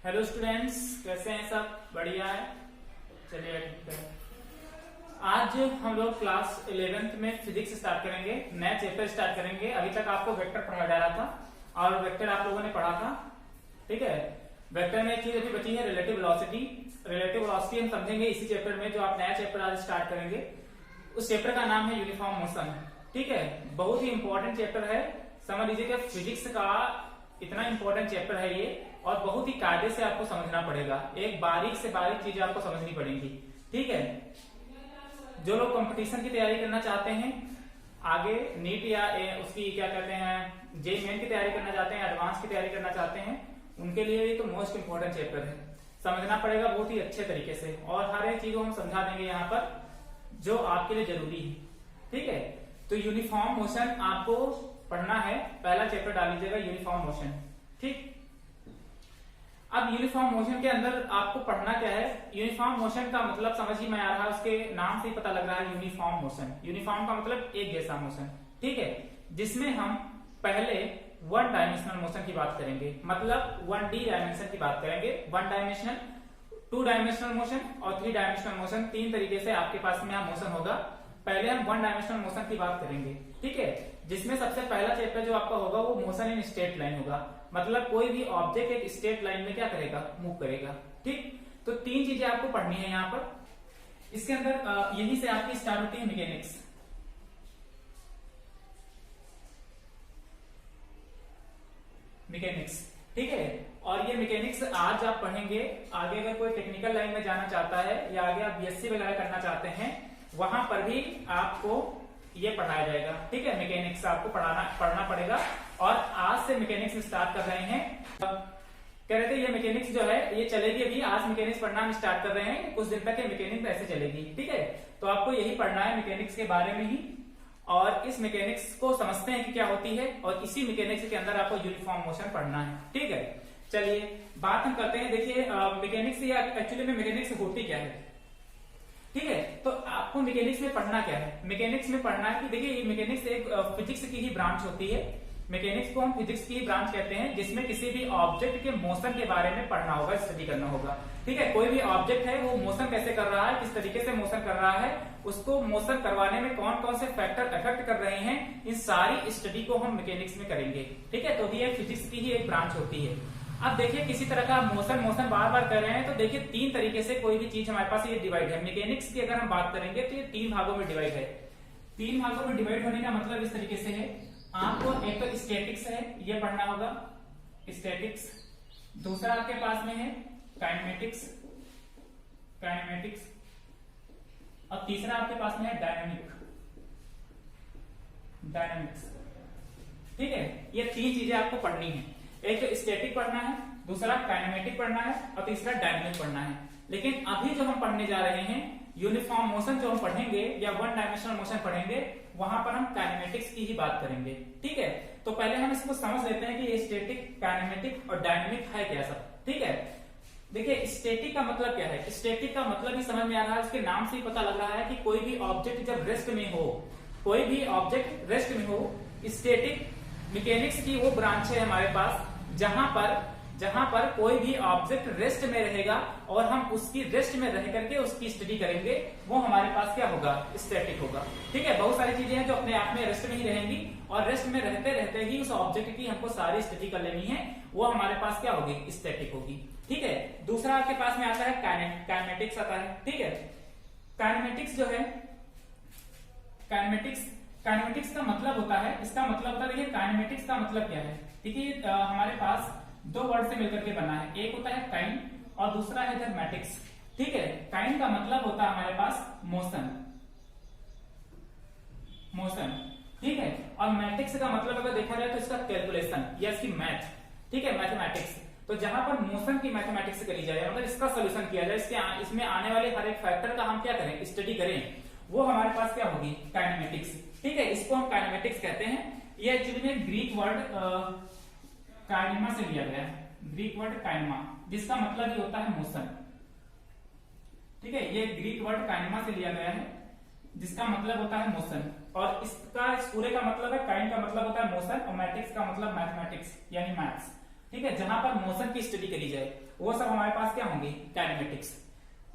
Hello students, कैसे हैं सब? बढ़िया है। चलिए ठीक है। आज हम लोग क्लास 11th में फिजिक्स स्टार्ट करेंगे, नया चैप्टर स्टार्ट करेंगे। अभी तक आपको वेक्टर पढ़ाया जा रहा था और वेक्टर आप लोगों ने पढ़ा था, ठीक है। वेक्टर में एक चीज अभी बची है, रिलेटिव वेलोसिटी। रिलेटिव वेलोसिटी हम समझेंगे इसी चैप्टर में, जो आप नया चैप्टर आज स्टार्ट करेंगे। उस चैप्टर का नाम है यूनिफॉर्म मोशन, ठीक है। बहुत ही इंपॉर्टेंट चैप्टर है। समझ लीजिए कि फिजिक्स का इतना इंपॉर्टेंट चैप्टर है ये, और बहुत ही कायदे से आपको समझना पड़ेगा। एक बारीक से बारीक चीजें आपको समझनी पड़ेंगी, ठीक है। जो लोग कंपटीशन की तैयारी करना चाहते हैं, आगे नीट या उसकी क्या कहते हैं जेईई मेन की तैयारी करना चाहते हैं, एडवांस की तैयारी करना चाहते हैं, उनके लिए ये तो मोस्ट इंपॉर्टेंट चैप्टर है। समझना पड़ेगा बहुत ही अच्छे तरीके से, और हर एक चीज को हम समझा देंगे यहाँ पर जो आपके लिए जरूरी है, ठीक है। तो यूनिफॉर्म मोशन आपको पढ़ना है। पहला चैप्टर डाल लीजिएगा यूनिफॉर्म मोशन, ठीक। अब यूनिफॉर्म मोशन के अंदर आपको पढ़ना क्या है? यूनिफॉर्म मोशन का मतलब समझ ही में आ रहा है, उसके नाम से ही पता लग रहा है यूनिफॉर्म मोशन। यूनिफॉर्म का मतलब एक जैसा मोशन, ठीक है। जिसमें हम पहले वन डायमेंशनल मोशन की बात करेंगे, मतलब 1D डायमेंशन की बात करेंगे। वन डायमेंशनल, 2 डायमेंशनल मोशन और 3 डायमेंशनल मोशन, तीन तरीके से आपके पास में मोशन होगा। पहले हम वन डायमेंशनल मोशन की बात करेंगे, ठीक है। जिसमें सबसे पहला चैप्टर जो आपका होगा वो मोशन इन स्ट्रेट लाइन होगा, मतलब कोई भी ऑब्जेक्ट एक स्ट्रेट लाइन में क्या करेगा, मूव करेगा, ठीक। तो तीन चीजें आपको पढ़नी है यहाँ पर। इसके अंदर यही से आपकी स्टार्ट होती है मैकेनिक्स। मैकेनिक्स, ठीक है। और ये मैकेनिक्स आज आप पढ़ेंगे। आगे अगर कोई टेक्निकल लाइन में जाना चाहता है या आगे आप बीएससी वगैरह करना चाहते हैं, वहां पर भी आपको ये पढ़ाया जाएगा, ठीक है। मैकेनिक्स आपको पढ़ना पड़ेगा। और आज से मैकेनिक्स स्टार्ट कर रहे हैं। कह रहे थे ये मैकेनिक्स जो है ये चलेगी अभी। आज मैकेनिक्स पढ़ना हम स्टार्ट कर रहे हैं, कुछ दिन तक ये मैकेनिक्स ऐसे चलेगी, ठीक है। तो आपको यही पढ़ना है मैकेनिक्स के बारे में ही, और इस मैकेनिक्स को समझते हैं कि क्या होती है, और इसी मैकेनिक्स के अंदर आपको यूनिफॉर्म मोशन पढ़ना है, ठीक है। चलिए बात हम करते हैं। देखिए मैकेनिक्स या एक्चुअली में मैकेनिक्स होती क्या है, ठीक है। तो आपको मैकेनिक्स में पढ़ना क्या है? मैकेनिक्स में पढ़ना है कि देखिए मैकेनिक्स एक फिजिक्स की ही ब्रांच होती है। मैकेनिक्स को हम फिजिक्स की ही ब्रांच कहते हैं, जिसमें किसी भी ऑब्जेक्ट के मोशन के बारे में पढ़ना होगा, स्टडी करना होगा, ठीक है। कोई भी ऑब्जेक्ट है वो मोशन कैसे कर रहा है, किस तरीके से मोशन कर रहा है, उसको मोशन करवाने में कौन कौन से फैक्टर इफेक्ट कर रहे हैं, इन सारी स्टडी को हम मैकेनिक्स में करेंगे, ठीक है। तो ये फिजिक्स की ही एक ब्रांच होती है। अब देखिए किसी तरह का मोशन बार बार कर रहे हैं, तो देखिए तीन तरीके से कोई भी चीज हमारे पास ये डिवाइड है। मैकेनिक्स की अगर हम बात करेंगे तो ये 3 भागों में डिवाइड है। 3 भागों में डिवाइड होने का मतलब इस तरीके से है, आपको एक तो स्टैटिक्स है, ये पढ़ना होगा, स्टैटिक्स। दूसरा आपके पास में है काइनेमेटिक्स, और तीसरा आपके पास में है डायनामिक्स, ठीक है। ये 3 चीजें आपको पढ़नी है। एक तो स्टैटिक पढ़ना है, दूसरा काइनेमेटिक पढ़ना है, और तीसरा डायनामिक पढ़ना है। लेकिन अभी जो हम पढ़ने जा रहे हैं यूनिफॉर्म मोशन जो हम पढ़ेंगे या वन डायमेंशनल मोशन पढ़ेंगे, वहां पर हम काइनेमेटिक्स की ही बात करेंगे, ठीक है। तो पहले हम इसको समझ लेते हैं कि ये स्टैटिक, काइनेमेटिक और डायनामिक है क्या सब, ठीक है। देखिए स्टैटिक का मतलब क्या है? स्टैटिक का मतलब ही समझ में आ रहा है, उसके नाम से ही पता लग रहा है कि कोई भी ऑब्जेक्ट जब रेस्ट में हो, कोई भी ऑब्जेक्ट रेस्ट में हो। स्टैटिक मैकेनिक्स की वो ब्रांच है हमारे पास जहां पर कोई भी ऑब्जेक्ट रेस्ट में रहेगा और हम उसकी रेस्ट में रह करके उसकी स्टडी करेंगे, वो हमारे पास क्या होगा? स्टैटिक होगा, ठीक है। बहुत सारी चीजें हैं जो अपने आप में रेस्ट में ही रहेंगी, और रेस्ट में रहते रहते ही उस ऑब्जेक्ट की हमको सारी स्टडी कर लेनी है, वो हमारे पास क्या होगी? स्टैटिक होगी, ठीक है। दूसरा आपके पास में आता है काइनेमेटिक्स आता है, ठीक है। काइनेमेटिक्स जो है, काइनेमेटिक्स का मतलब होता है, इसका मतलब होता है, देखिए काइनेमेटिक्स का मतलब क्या है? देखिए हमारे पास 2 वर्ड से मिलकर के बना है, एक होता है काइन और दूसरा है इधर मैटिक्स, ठीक है। काइन का मतलब होता है हमारे पास मोशन, ठीक है। और मैटिक्स का मतलब अगर देखा जाए तो इसका कैलकुलेशन या इसकी मैथ, ठीक है, मैथमेटिक्स। तो जहां पर मोशन की मैथमेटिक्स करी जाए, मतलब इसका सोल्यूशन किया जाए, इसमें आने वाले हर एक फैक्टर का हम क्या करें? स्टडी करें, वो हमारे पास क्या होगी? काइनेमेटिक्स, ठीक है। इसको हम काइनेमेटिक्स कहते हैं। ये एक्चुअली में ग्रीक वर्ड काइनेमा से लिया गया है, ग्रीक वर्ड काइनेमा, जिसका मतलब ही होता है मोशन, ठीक है। ये ग्रीक वर्ड काइनेमा से लिया गया है, जिसका मतलब होता है मोशन, और इसका इस पूरे का मतलब है, काइन का मतलब होता है मोशन, और मैटिक्स का मतलब मैथमेटिक्स यानी मैथ्स। ठीक है, जहां पर मोशन की स्टडी करी जाए, वो सब हमारे पास क्या होंगी, काइनेमेटिक्स।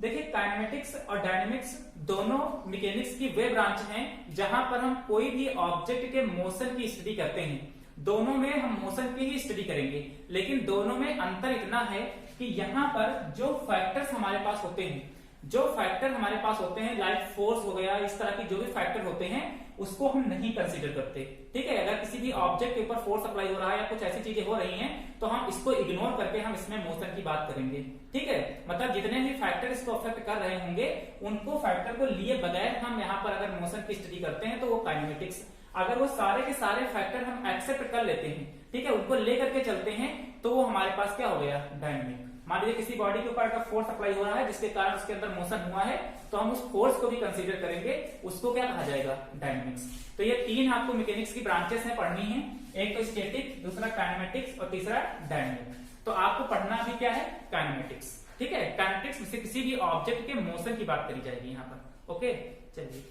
देखिए काइनेमेटिक्स और डायनेमिक्स दोनों मैकेनिक्स की वे ब्रांच हैं जहां पर हम कोई भी ऑब्जेक्ट के मोशन की स्टडी करते हैं। दोनों में हम मोशन की ही स्टडी करेंगे, लेकिन दोनों में अंतर इतना है कि यहाँ पर जो फैक्टर्स हमारे पास होते हैं, जो फैक्टर हमारे पास होते हैं लाइक फोर्स हो गया, इस तरह की जो भी फैक्टर होते हैं उसको हम नहीं कंसीडर करते। ठीक है, अगर किसी भी ऑब्जेक्ट के ऊपर फोर्स अप्लाई हो रहा है या कुछ ऐसी चीजें हो रही हैं तो हम इसको इग्नोर करके हम इसमें मोशन की बात करेंगे। ठीक है, मतलब जितने भी फैक्टर इसको अफेक्ट कर रहे होंगे उनको फैक्टर को लिए बगैर हम यहाँ पर अगर मोशन की स्टडी करते हैं तो वो काइनेमेटिक्स। अगर वो सारे के सारे फैक्टर हम एक्सेप्ट कर लेते हैं, ठीक है, उनको लेकर के चलते हैं, तो वो हमारे पास क्या हो गया, डायनेमिक। मान लीजिए किसी बॉडी के ऊपर अगर फोर्स अप्लाई हो रहा है जिसके कारण उसके अंदर मोशन हुआ है, तो हम उस फोर्स को भी कंसीडर करेंगे, उसको क्या कहा जाएगा, डायनेमिक्स। तो ये तीन आपको मैकेनिक्स की ब्रांचेस हैं पढ़नी है, एक तो स्टैटिक, दूसरा काइनेमेटिक्स और तीसरा डायनेमिक। तो आपको पढ़ना भी क्या है, काइनेमेटिक्स। ठीक है, काइनेमेटिक्स में से किसी भी ऑब्जेक्ट के मोशन की बात करी जाएगी यहाँ पर। ओके, चलिए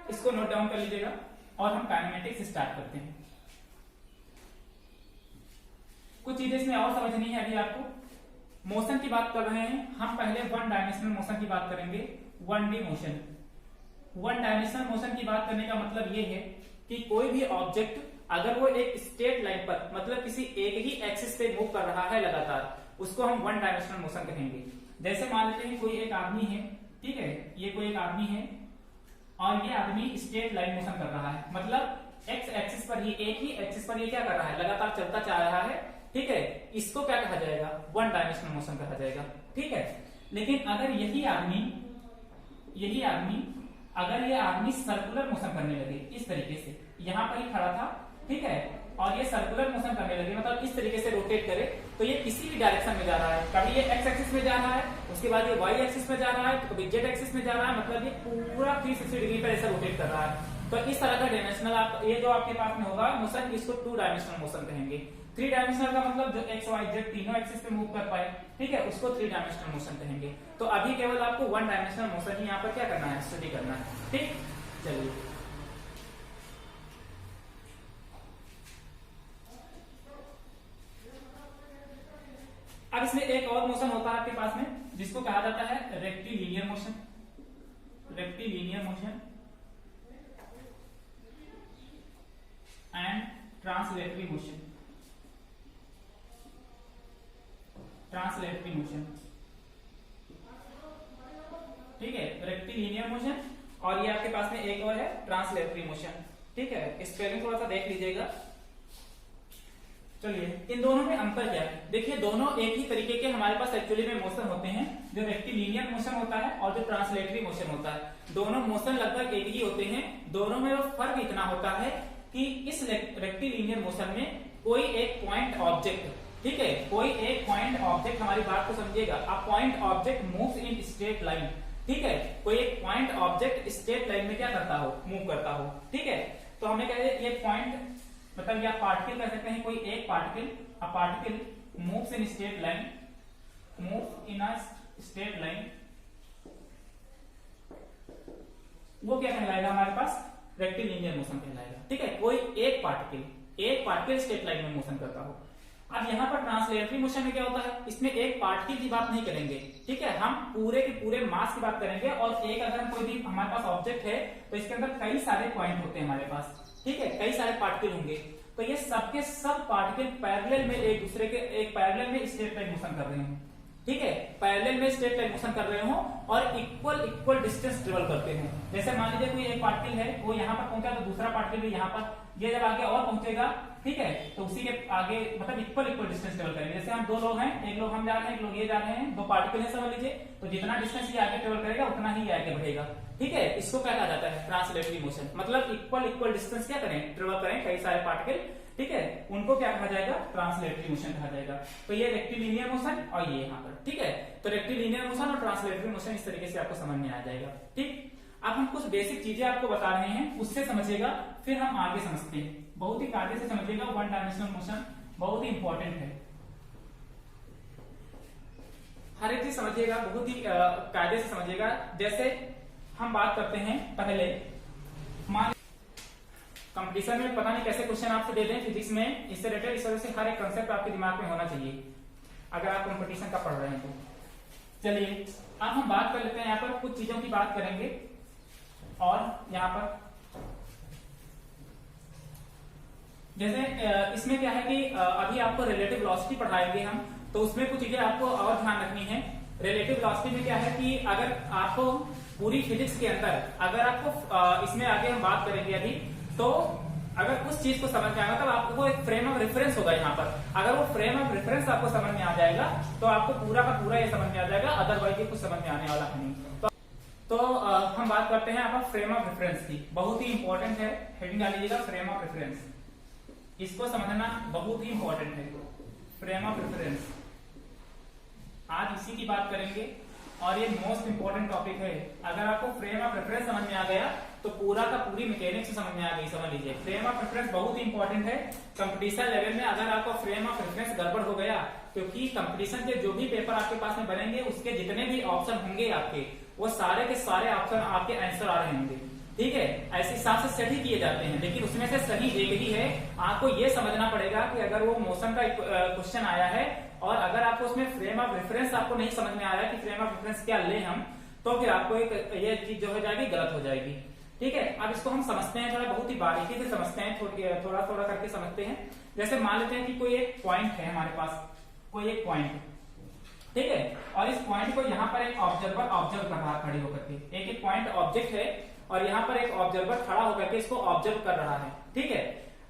इसको नोट डाउन कर लीजिएगा और हम काइनेमेटिक्स स्टार्ट करते हैं। कुछ चीजें इसमें और समझनी है अभी आपको। मोशन की बात कर रहे हैं हम, पहले वन डायमेंशनल मोशन की बात करेंगे, 1D motion. One dimensional motion की बात करने का मतलब ये है कि कोई भी ऑब्जेक्ट अगर वो एक स्ट्रेट लाइन पर, मतलब किसी एक ही एक्सिस पे मूव कर रहा है लगातार, उसको हम वन डायमेंशनल मोशन कहेंगे। जैसे मान लेते हैं कोई एक आदमी है, ठीक है, ये कोई एक आदमी है और ये आदमी स्ट्रेट लाइन मोशन कर रहा है, मतलब एक्स एक्सिस पर ही, एक ही एक्सिस पर ये क्या कर रहा है, लगातार चलता जा रहा है। ठीक है, इसको क्या कहा जाएगा, वन डायमेंशनल मोशन कहा जाएगा। ठीक है, लेकिन अगर यही आदमी अगर ये आदमी सर्कुलर मोशन करने लगे, इस तरीके से यहां पर ही खड़ा था, ठीक है, और ये सर्कुलर मोशन करने लगे, मतलब इस तरीके से रोटेट करे, तो ये किसी भी डायरेक्शन में जा रहा है। कभी ये एक्स एक्सिस में जा रहा है, उसके बाद ये वाई एक्सिस में जा रहा है, तो कभी जेड एक्सिस में जा रहा है, मतलब ये पूरा 360 डिग्री पर ऐसा रोटेट कर रहा है। तो इस तरह का डायमेंशनल आप, ये जो आपके पास में होगा मोशन, इसको 2 डायमेंशनल मोशन कहेंगे। 3 डायमेंशनल का मतलब जो एक्स वाई जेड तीनों एक्सिस पे मूव कर पाए, ठीक है, उसको 3 डायमेंशनल मोशन कहेंगे। तो अभी केवल आपको 1 डायमेंशनल मोशन ही यहाँ पर क्या करना है, स्टडी करना है। ठीक, चलिए अब इसमें एक और मोशन होता है आपके पास में जिसको कहा जाता है rectilinear motion. Rectilinear motion and translatory motion. Translatory motion, ठीक है, रेक्टिलिनियर मोशन, और ये आपके पास में एक और है ट्रांसलेटरी मोशन। ठीक है, स्पेलिंग थोड़ा सा देख लीजिएगा। चलिए इन दोनों में अंतर क्या है, देखिए दोनों एक ही तरीके के हमारे पास एक्चुअली में मोशन होते हैं। जो रेक्टिलिनियर मोशन होता है और जो ट्रांसलेटरी मोशन होता है, दोनों मोशन लगभग एक ही होते हैं। दोनों में फर्क इतना होता है कि इस रेक्टिलिनियर मोशन में कोई एक पॉइंट ऑब्जेक्ट, ठीक है, कोई एक पॉइंट ऑब्जेक्ट, हमारी बात को समझिएगा, a point object moves in straight line. ठीक है, कोई एक पॉइंट ऑब्जेक्ट स्ट्रेट लाइन में क्या करता हो, मूव करता हो। ठीक है, तो हमें कहते हैं ये पॉइंट, मतलब या पार्टिकल कह सकते हैं, कोई एक particle, a particle moves in straight line, move in a straight line, वो क्या कहलाएगा हमारे पास, रेक्टिलिनियर मोशन कहलाएगा। ठीक है, कोई एक पार्टिकल स्ट्रेट लाइन में मोशन करता हो। अब यहाँ पर ट्रांसलेटरी मोशन में क्या होता है, इसमें एक पार्टिकल की बात नहीं करेंगे, ठीक है, हम पूरे के पूरे मास की बात करेंगे। और एक अगर कोई भी हमारे पास ऑब्जेक्ट है तो इसके अंदर कई सारे पॉइंट होते हैं हमारे पास, ठीक है, कई सारे पार्टिकल होंगे, तो ये सबके सब पार्टिकल पैरेलल में एक दूसरे के, एक पैरेलल में स्ट्रेट लाइन मोशन कर रहे हैं। ठीक है, पैरेलल में स्ट्रेट लाइन मोशन कर रहे हो और इक्वल डिस्टेंस ट्रेवल करते हो। जैसे मान लीजिए कोई एक पार्टिकल है, वो यहाँ पर पहुंचा तो दूसरा पार्टिकल भी यहाँ पर, ये जब आगे और पहुंचेगा, ठीक है, तो उसी के आगे मतलब इक्वल डिस्टेंस ट्रेवल करेंगे। जैसे हम 2 लोग हैं, एक लोग हम जा रहे हैं, एक लोग ये जा रहे हैं, 2 पार्टिकल है समझ लीजिए, तो जितना डिस्टेंस ये आगे ट्रेवल करेगा उतना ही ये आगे बढ़ेगा। ठीक है, इसको क्या कहा जाता है, ट्रांसलेटरी मोशन, मतलब इक्वल डिस्टेंस क्या करें, ट्रेवल करें कई सारे पार्टिकल, ठीक है, उनको क्या कहा जाएगा, ट्रांसलेटरी मोशन कहा जाएगा। तो ये रेक्टिलिनियर मोशन और ये यहाँ पर, ठीक है, तो रेक्टिलिनियर मोशन और ट्रांसलेटरी मोशन इस तरीके से आपको समझ में आ जाएगा। ठीक, अब हम कुछ बेसिक चीजें आपको बता रहे हैं, उससे समझिएगा, फिर हम आगे समझते हैं। बहुत ही कायदे से समझिएगा, 1 डायमेंशनल मोशन बहुत ही इंपॉर्टेंट है, हर एक चीज समझिएगा, बहुत ही कायदे से समझिएगा। जैसे हम बात करते हैं पहले, कंपटीशन में पता नहीं कैसे क्वेश्चन आपसे दे दें फिजिक्स में इससे रिलेटेड, इस वजह से हर एक कंसेप्ट आपके दिमाग में होना चाहिए अगर आप कंपटीशन का पढ़ रहे हैं तो। चलिए अब हम बात कर लेते हैं, यहाँ पर कुछ चीजों की बात करेंगे। और यहाँ पर जैसे इसमें क्या है कि अभी आपको रिलेटिव वेलोसिटी पढ़ाएंगे हम, तो उसमें कुछ चीजें आपको और ध्यान रखनी है। रिलेटिव वेलोसिटी में क्या है कि अगर आपको पूरी फिजिक्स के अंदर अगर आपको इसमें आगे हम बात करेंगे अभी, तो अगर उस चीज को समझ में आएगा तब आपको एक फ्रेम ऑफ रेफरेंस होगा यहाँ पर। अगर वो फ्रेम ऑफ रेफरेंस आपको समझ में आ जाएगा तो आपको पूरा का पूरा ये समझ में आ जाएगा, अदरवाइज ये कुछ समझ में आने वाला है नहीं। तो हम बात करते हैं यहाँ पर फ्रेम ऑफ रेफरेंस की, बहुत ही इंपॉर्टेंट है। हेडिंग डाल लीजिएगा फ्रेम ऑफ रेफरेंस, इसको समझना बहुत ही इंपॉर्टेंट है। फ्रेम ऑफ रेफरेंस आज इसी की बात करेंगे और ये मोस्ट इंपॉर्टेंट टॉपिक है। अगर आपको फ्रेम ऑफ रेफरेंस समझ में आ गया तो पूरा का पूरी मैकेनिक्स समझ में आ गई, समझ लीजिए। फ्रेम ऑफ रेफरेंस बहुत ही इंपॉर्टेंट है कंपटीशन लेवल में। अगर आपको फ्रेम ऑफ रेफरेंस गड़बड़ हो गया, क्योंकि कंपटीशन के जो भी पेपर आपके पास में बनेंगे उसके जितने भी ऑप्शन होंगे आपके, वो सारे के सारे ऑप्शन आपके आंसर आ रहे होंगे, ठीक है। ऐसे हिसाब से सेट ही किए जाते हैं, लेकिन उसमें से सही एक ही है। आपको ये समझना पड़ेगा कि अगर वो मोशन का क्वेश्चन आया है और अगर आपको उसमें फ्रेम ऑफ रेफरेंस आपको नहीं समझ में आया कि फ्रेम ऑफ रेफरेंस क्या ले हम, तो फिर आपको एक ये चीज जो हो जाएगी गलत हो जाएगी, ठीक है। अब इसको हम समझते हैं, थोड़ा बहुत ही बारीकी से समझते हैं, थोड़ा थोड़ा करके समझते हैं। जैसे मान लेते हैं कि कोई एक पॉइंट है हमारे पास, कोई एक पॉइंट, ठीक है, और इस पॉइंट को यहाँ पर एक ऑब्जर्वर ऑब्जर्व कर रहा है खड़े होकर के। एक पॉइंट ऑब्जेक्ट है और यहाँ पर एक ऑब्जर्वर खड़ा होकर के इसको ऑब्जर्व कर रहा है, ठीक है।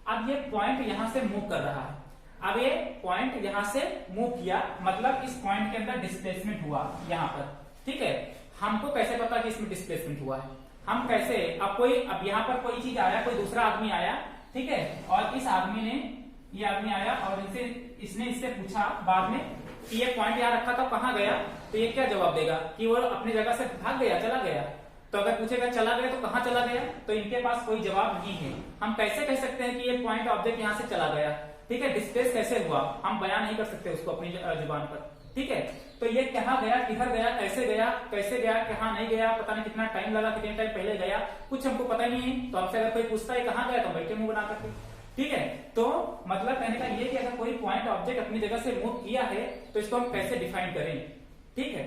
अब ये पॉइंट यहाँ से मूव कर रहा है। अब ये पॉइंट यहाँ से मूव किया, मतलब इस पॉइंट के अंदर डिस्प्लेसमेंट हुआ यहाँ पर, ठीक है। हमको कैसे पता कि इसमें डिस्प्लेसमेंट हुआ है? हम कैसे, अब यहाँ पर कोई चीज आया, कोई दूसरा आदमी आया, ठीक है, और इस आदमी ने, ये आदमी आया और इसने इससे पूछा बाद में कि ये पॉइंट यहाँ रखा था, कहाँ गया? तो ये क्या जवाब देगा कि वो अपनी जगह से भाग गया, चला गया। तो अगर पूछेगा चला गया तो कहाँ चला गया, तो इनके पास कोई जवाब नहीं है। हम कैसे कह सकते हैं कि ये पॉइंट ऑब्जेक्ट यहाँ से चला गया, ठीक है। डिस्प्लेस कैसे हुआ हम बयान नहीं कर सकते उसको अपनी जुबान पर, ठीक है। तो ये कहाँ गया, किधर गया, कैसे गया, कहाँ नहीं गया, पता नहीं कितना टाइम लगा, कितने टाइम पहले गया, कुछ हमको पता नहीं है। तो हमसे अगर कोई पूछता है कहाँ गया, तो बैठे मुंह बना करके, ठीक है। तो मतलब कहने का ये कि अगर कोई पॉइंट ऑब्जेक्ट अपनी जगह से मूव किया है तो इसको हम कैसे डिफाइन करें, ठीक है।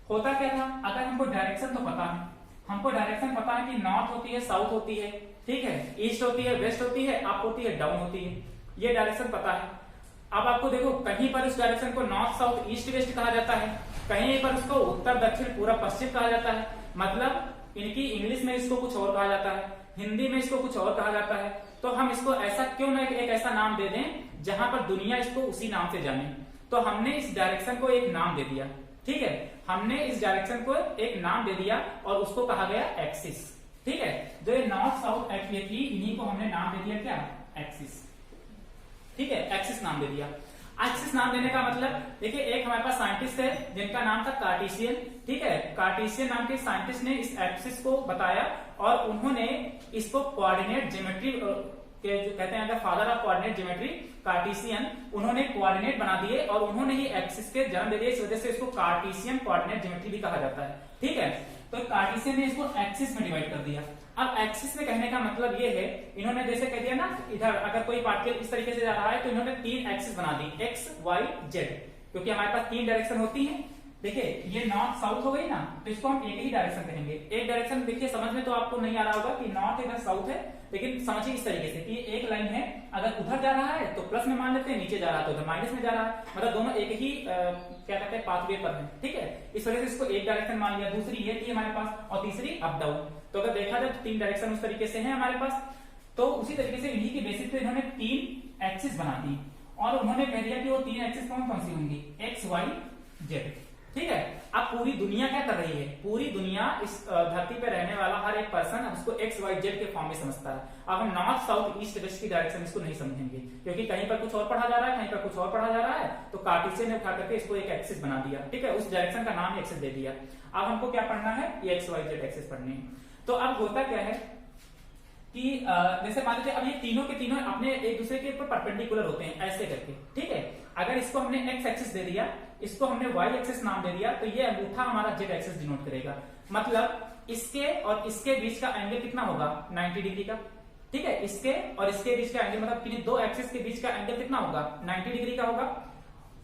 होता क्या था, अगर हमको डायरेक्शन तो पता है, हमको डायरेक्शन पता है कि नॉर्थ होती है, साउथ होती है, ठीक है, ईस्ट होती है, वेस्ट होती है, अप होती है, डाउन होती है, ये डायरेक्शन पता है। अब आपको देखो कहीं पर उस डायरेक्शन को नॉर्थ साउथ ईस्ट वेस्ट कहा जाता है, कहीं पर उसको उत्तर दक्षिण पूरा पश्चिम कहा जाता है। मतलब इनकी इंग्लिश में इसको कुछ और कहा जाता है, हिंदी में इसको कुछ और कहा जाता है। तो हम इसको ऐसा क्यों ना एक ऐसा नाम दे दें जहां पर दुनिया इसको उसी नाम से जाने। तो हमने इस डायरेक्शन को एक नाम दे दिया, ठीक है, हमने इस डायरेक्शन को एक नाम दे दिया और उसको कहा गया एक्सिस, ठीक है। जो ये नॉर्थ साउथ एक्सिस थी, इन्हीं को हमने नाम दे दिया क्या, एक्सिस, ठीक है, एक्सिस नाम दे दिया। एक्सिस नाम देने का मतलब देखिए, एक हमारे पास साइंटिस्ट है जिनका नाम था कार्टेशियन, ठीक है। कार्टेशियन नाम के साइंटिस्ट ने इस एक्सिस को बताया और उन्होंने इसको कोऑर्डिनेट ज्योमेट्री के जो कहते हैं father of coordinate geometry Cartesian, उन्होंने कोऑर्डिनेट बना दिए और उन्होंने ही एक्सिस के जन्म दे दिए। इस वजह से इसको कार्टेशियन कोऑर्डिनेट ज्योमेट्री भी कहा जाता है, ठीक है। तो कार्टेशियन ने इसको एक्सिस में डिवाइड कर दिया। अब एक्सिस में कहने का मतलब ये है, इन्होंने जैसे कह दिया ना, इधर अगर कोई पार्टिकल इस तरीके से जा रहा है तो इन्होंने 3 एक्सिस बना दी, एक्स वाई जेड, क्योंकि हमारे पास 3 डायरेक्शन होती हैं। देखिए ये नॉर्थ साउथ हो गई ना, तो इसको हम एक ही डायरेक्शन कहेंगे। एक डायरेक्शन देखिए समझ में तो आपको नहीं आ रहा होगा कि नॉर्थ इधर साउथ है, लेकिन समझिए इस तरीके से कि एक लाइन है, अगर उधर जा रहा है तो प्लस में मान लेते हैं, नीचे जा रहा है तो उधर माइनस में जा रहा है, मतलब दोनों एक ही क्या कहते हैं पाथवे पर है, ठीक है। इस वजह से इसको एक डायरेक्शन मान लिया। दूसरी ये थी हमारे पास और तीसरी अप डाउन। तो अगर देखा जाए तो 3 डायरेक्शन उस तरीके से है हमारे पास। तो उसी तरीके से इन्हीं की बेसिस पे इन्होंने 3 एक्सिस बना दी और उन्होंने कह दिया कि वो 3 एक्सिस कौन कौन सी होंगी, एक्स वाई जेड, ठीक है। अब पूरी दुनिया क्या कर रही है, पूरी दुनिया इस धरती पे रहने वाला हर एक पर्सन उसको एक्स वाई जेड के फॉर्म में समझता है। अब हम नॉर्थ साउथ ईस्ट वेस्ट की डायरेक्शन इसको नहीं समझेंगे, क्योंकि कहीं पर कुछ और पढ़ा जा रहा है, कहीं पर कुछ और पढ़ा जा रहा है। तो कार्टेशियन ने उठा करके इसको एक एक्सिस बना दिया, ठीक है, उस डायरेक्शन का नाम एक्सिस दे दिया। अब हमको क्या पढ़ना है, ये एक्स वाई जेड एक्सिस पढ़नी है। तो अब होता क्या है कि जैसे मान लीजिए अब ये तीनों के तीनों अपने एक दूसरे के ऊपर परपेंडिकुलर होते हैं ऐसे करके, ठीक है। अगर इसको हमने एक्स एक्सिस दे दिया, इसको हमने वाई एक्सिस नाम दे दिया, तो ये अंगूठा हमारा जेड एक्सिस डिनोट करेगा। मतलब इसके और इसके बीच का एंगल कितना होगा, 90 डिग्री का, ठीक है, इसके और इसके बीच का एंगल मतलब किन्हीं दो एक्सिस के बीच का एंगल कितना होगा, 90 डिग्री का होगा।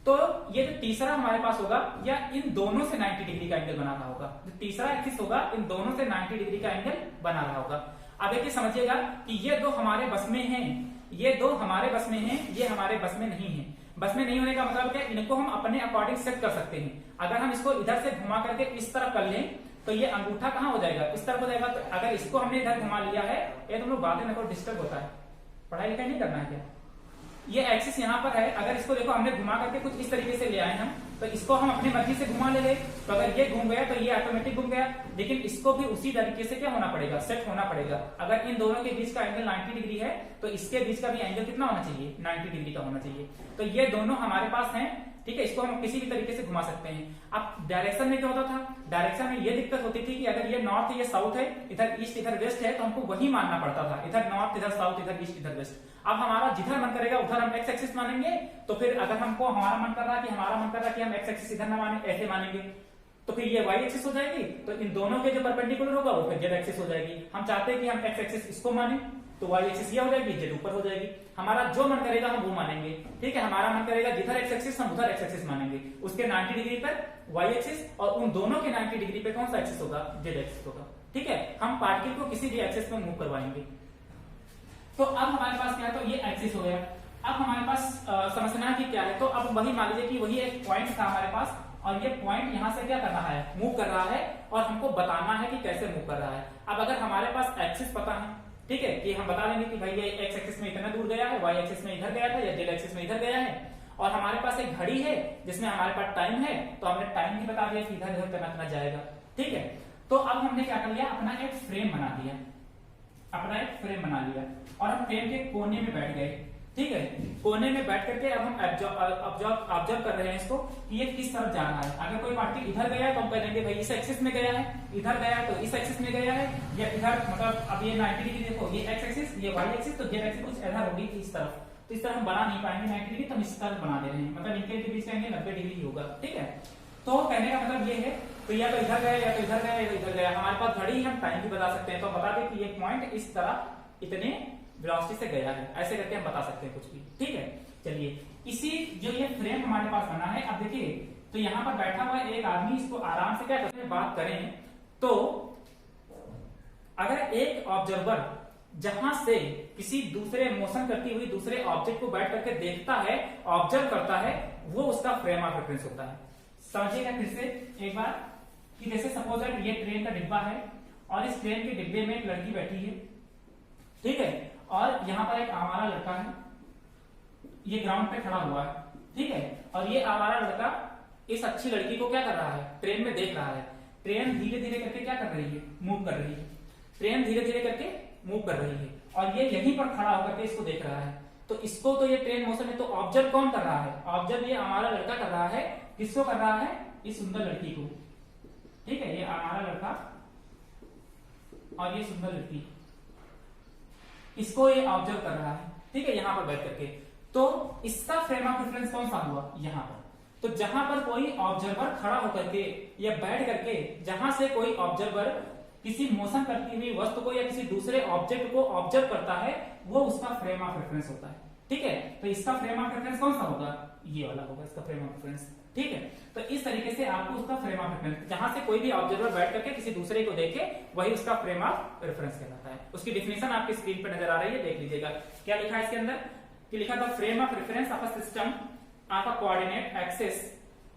तो ये जो तीसरा हमारे पास होगा या इन दोनों से 90 डिग्री का एंगल बना रहा होगा, जो तीसरा एक्सिस होगा इन दोनों से 90 डिग्री का एंगल बना रहा होगा। अब देखिए समझिएगा कि ये दो हमारे बस में हैं, ये दो हमारे बस में हैं, ये हमारे बस में नहीं है। बस में नहीं होने का मतलब क्या, इनको हम अपने अकॉर्डिंग सेट कर सकते हैं। अगर हम इसको इधर से घुमा करके इस तरफ कर लें तो ये अंगूठा कहाँ हो जाएगा, इस तरफ हो जाएगा। तो अगर इसको हमने इधर घुमा लिया है, ये तुम लोग बातें मेरे को डिस्टर्ब होता है, पढ़ाई लिखाई नहीं करना है क्या। ये एक्सिस यहाँ पर है, अगर इसको देखो हमने घुमा करके कुछ इस तरीके से ले आए हम, तो इसको हम अपनी मर्जी से घुमा ले गए, तो अगर ये घूम गया तो ये ऑटोमेटिक घूम गया। लेकिन इसको भी उसी तरीके से क्या होना पड़ेगा, सेट होना पड़ेगा। अगर इन दोनों के बीच का एंगल 90 डिग्री है तो इसके बीच का भी एंगल कितना होना चाहिए, 90 डिग्री का होना चाहिए। तो ये दोनों हमारे पास हैं, ठीक है, इसको हम किसी भी तरीके से घुमा सकते हैं। अब डायरेक्शन में क्या होता था, डायरेक्शन में ये दिक्कत होती थी कि अगर ये नॉर्थ ये साउथ है, इधर ईस्ट इधर वेस्ट है, तो हमको वही मानना पड़ता था, इधर नॉर्थ इधर साउथ इधर ईस्ट इधर वेस्ट। अब हमारा जिधर मन करेगा उधर हम एक्स एक्सिस मानेंगे। तो फिर अगर हमको हमारा मन कर रहा है कि हम एक्स एक्सिस इधर ना माने, ऐसे मानेंगे, तो फिर ये वाई एक्सिस हो जाएगी। तो इन दोनों के जो परपेंडिकुलर होगा वो फिर जेड एक्सिस हो जाएगी। हम चाहते हैं कि हम एक्स एक्सिस इसको माने, तो वाई एक्सिस ये हो जाएगी, जेड ऊपर हो जाएगी। हमारा जो मन करेगा हम वो मानेंगे, ठीक है। हमारा मन करेगा जिधर एक्स एक्सिस हम उधर एक्स एक्सिस मानेंगे, उसके 90 डिग्री पर वाई एक्सिस, और उन दोनों के 90 डिग्री पे कौन सा एक्सिस होगा, जेड एक्सिस होगा, ठीक है। हम पार्टिकल को किसी भी एक्सिस में मूव करवाएंगे। तो अब हमारे पास क्या है, तो ये एक्सिस हो गया। अब हमारे पास समझना कि क्या है, तो अब वही मान लीजिए कि वही एक पॉइंट था हमारे पास, और ये पॉइंट यहां से क्या कर रहा है, मूव कर रहा है, और हमको बताना है कि कैसे मूव कर रहा है। अब अगर हमारे पास एक्सिस पता है, ठीक है, कि हम बता देंगे कि भाई ये एक्स एक्सिस में इतना दूर गया है, वाई एक्सिस में इधर गया था, या जेड एक्सिस में इधर गया है, और हमारे पास एक घड़ी है जिसमें हमारे पास टाइम है, तो हमने टाइम भी बता दिया कि इधर इधर कितना जाएगा, ठीक है। तो अब हमने क्या कर लिया, अपना एक फ्रेम बना दिया, और हम फ्रेम के कोने में बैठ गए, ठीक है। कोने में बैठ करके अब हम ऑब्जर्व कर रहे हैं इसको कि ये किस तरफ जा रहा है। अगर कोई पार्टिकल इधर गया है तो हम कह देंगे भाई इस एक्सिस में गया है, इधर गया है तो इस एक्सिस में गया है, या इधर मतलब अब ये 90 डिग्री देखो, ये एक्स एक्सिस ये वाई एक्सिस, तो जेड एक्सिस कुछ इधर होगी इस तरफ, तो इस तरह हम बना नहीं पाएंगे 90 डिग्री, तो हम इस तरफ बना दे रहे हैं, मतलब इनके बीच का एंगल 90 डिग्री होगा, ठीक है। तो कहने का मतलब ये है, तो या तो इधर गया या तो इधर गया या तो इधर गया। हमारे पास घड़ी, हम टाइम भी बता सकते हैं, तो बता दें कि ये पॉइंट इस तरह इतने वेलोसिटी से गया है, ऐसे करके हम बता सकते हैं कुछ भी, ठीक है। चलिए, इसी जो ये फ्रेम हमारे पास बना है, अब देखिए तो यहाँ पर बैठा हुआ एक आदमी, इसको आराम से क्या करते हैं, बात करें तो अगर एक ऑब्जर्वर जहां से किसी दूसरे मोशन करती हुई दूसरे ऑब्जेक्ट को बैठ करके देखता है, ऑब्जर्व करता है, वो उसका फ्रेम ऑफ रेफरेंस होता है। समझिएगा फिर से एक बार कि जैसे सपोज दैट ये ट्रेन का डिब्बा है, और इस ट्रेन के डिब्बे में एक लड़की बैठी है, ठीक है, और यहाँ पर एक आवारा लड़का है, ये ग्राउंड पे खड़ा हुआ है, ठीक है, और ये आवारा लड़का इस अच्छी लड़की को क्या कर रहा है, ट्रेन में देख रहा है। ट्रेन धीरे धीरे करके क्या कर रही है, मूव कर रही है, ट्रेन धीरे धीरे करके मूव कर रही है, और ये यहीं पर खड़ा होकर के इसको देख रहा है। तो इसको तो ये ट्रेन मोशन है, तो ऑब्जर्व कौन कर रहा है, ऑब्जर्व ये हमारा लड़का कर रहा है। किसको कर रहा है, इस सुंदर लड़की को, ठीक है, ये हमारा लड़का और ये सुंदर लड़की, इसको ये ऑब्जर्व कर रहा है, ठीक है, यहां पर बैठ करके। तो इसका फ्रेम ऑफ रेफरेंस कौन सा हुआ, यहां पर। तो जहां पर कोई ऑब्जर्वर खड़ा होकर के या बैठ करके, जहां से कोई ऑब्जर्वर किसी मोशन करती हुई वस्तु को या किसी दूसरे ऑब्जेक्ट को ऑब्जर्व करता है, वो उसका फ्रेम ऑफ रेफरेंस होता है, ठीक है। तो इसका फ्रेम ऑफ रेफरेंस कौन सा होगा, ये वाला होगा इसका फ्रेम ऑफ रेफरेंस, ठीक है। तो इस तरीके से आपको उसका फ्रेम ऑफ रेफरेंस, जहां से कोई भी ऑब्जर्वर बैठ करके किसी दूसरे को देखे, वही उसका फ्रेम ऑफ रेफरेंस कहलाता है। उसकी डिफिनेशन आपकी स्क्रीन पर नजर आ रही है, देख लीजिएगा क्या लिखा है इसके अंदर, कि लिखा था frame of reference of a system of a coordinate axis